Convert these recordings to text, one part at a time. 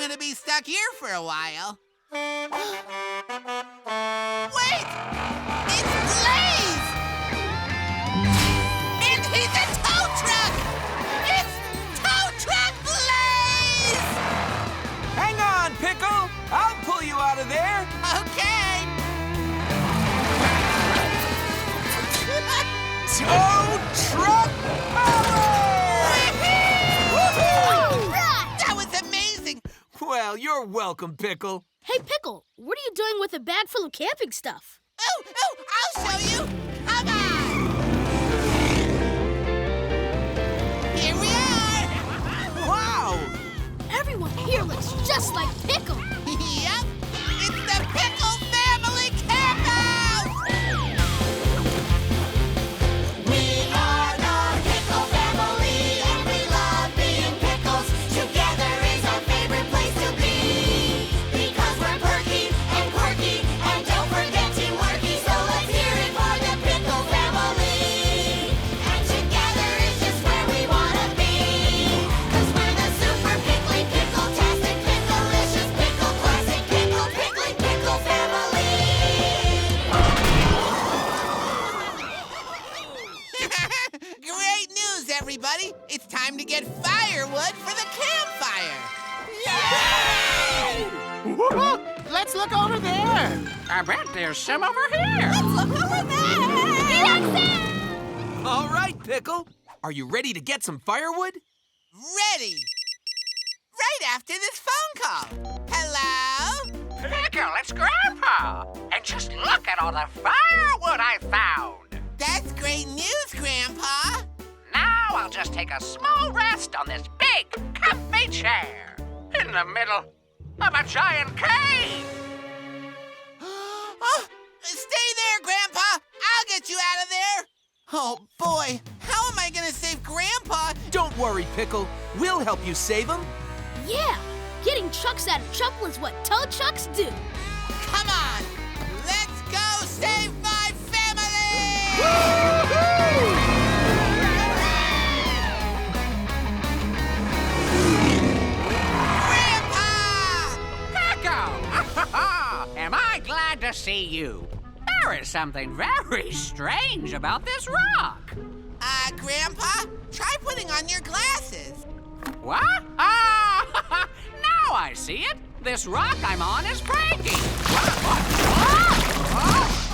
gonna be stuck here for a while. Wait! It's Blaze! And he's a tow truck! It's Tow Truck Blaze! Hang on, Pickle! I'll pull you out of there! Okay! Tow Truck Power! That was amazing! Well, you're welcome, Pickle. Hey, Pickle, what are you doing with a bag full of camping stuff? Oh, I'll show you! Come on! Here we are! Wow! Everyone here looks just like Pickle. Yep! It's the Pickle Family Campout! We are the Pickle Family, and we love being pickles. Together is our favorite place to be. Because we're perky and quirky, and don't forget teamworky. So let's hear it for the Pickle Family. And together is just where we want to be. Cause we're the super pickly, pickle-tastic, pickle-licious, pickle classic, pickle, pickly, pickle family. Great news, everybody! It's time to get firewood for the campfire! Whoop, let's look over there. I bet there's some over here. Look over there! All right, Pickle. Are you ready to get some firewood? Ready! Right after this phone call. Hello? Pickle, it's Grandpa. And just look at all the firewood I found. That's great news, Grandpa. Now I'll just take a small rest on this big, comfy chair in the middle of a giant cave. Oh, stay there, Grandpa. I'll get you out of there. Oh, boy. How am I going to save Grandpa? Don't worry, Pickle. We'll help you save him. Yeah, getting trucks out of trouble is what tow trucks do. Come on. Let's go save my family! Grandpa! Pickle! Am I glad to see you? There is something very strange about this rock. Grandpa, try putting on your glasses. What? Ah! Now I see it. This rock I'm on is breaking.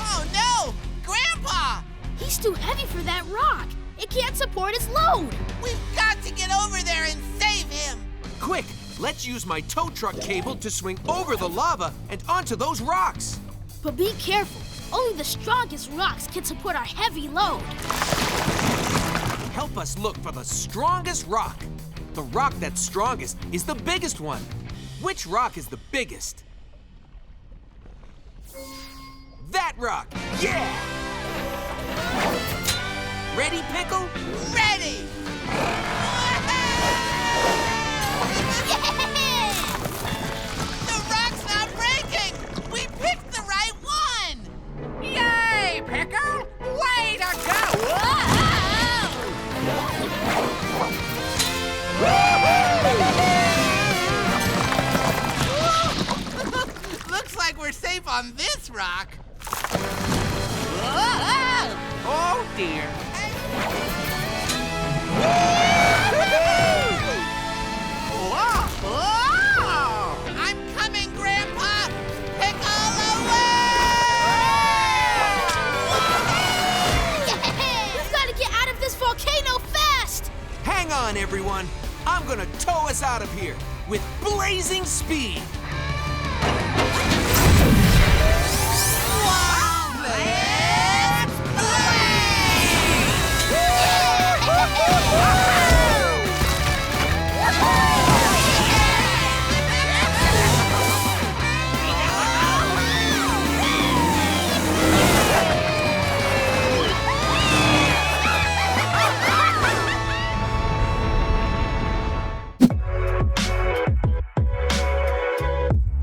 Oh, no! Grandpa! He's too heavy for that rock. It can't support his load. We've got to get over there and save him! Quick, let's use my tow truck cable to swing over the lava and onto those rocks. But be careful. Only the strongest rocks can support our heavy load. Help us look for the strongest rock. The rock that's strongest is the biggest one. Which rock is the biggest? That rock! Yeah! Ready, Pickle? Ready! The rock's not breaking! We picked the right one! Yay, Pickle! Way to go! Looks like we're safe on this rock. Oh, dear. I'm coming, Grandpa! Pickle away! We've got to get out of this volcano fast! Hang on, everyone. I'm gonna tow us out of here with blazing speed.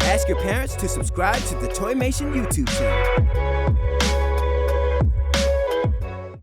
Let's Ask your parents to subscribe to the Toymation YouTube channel.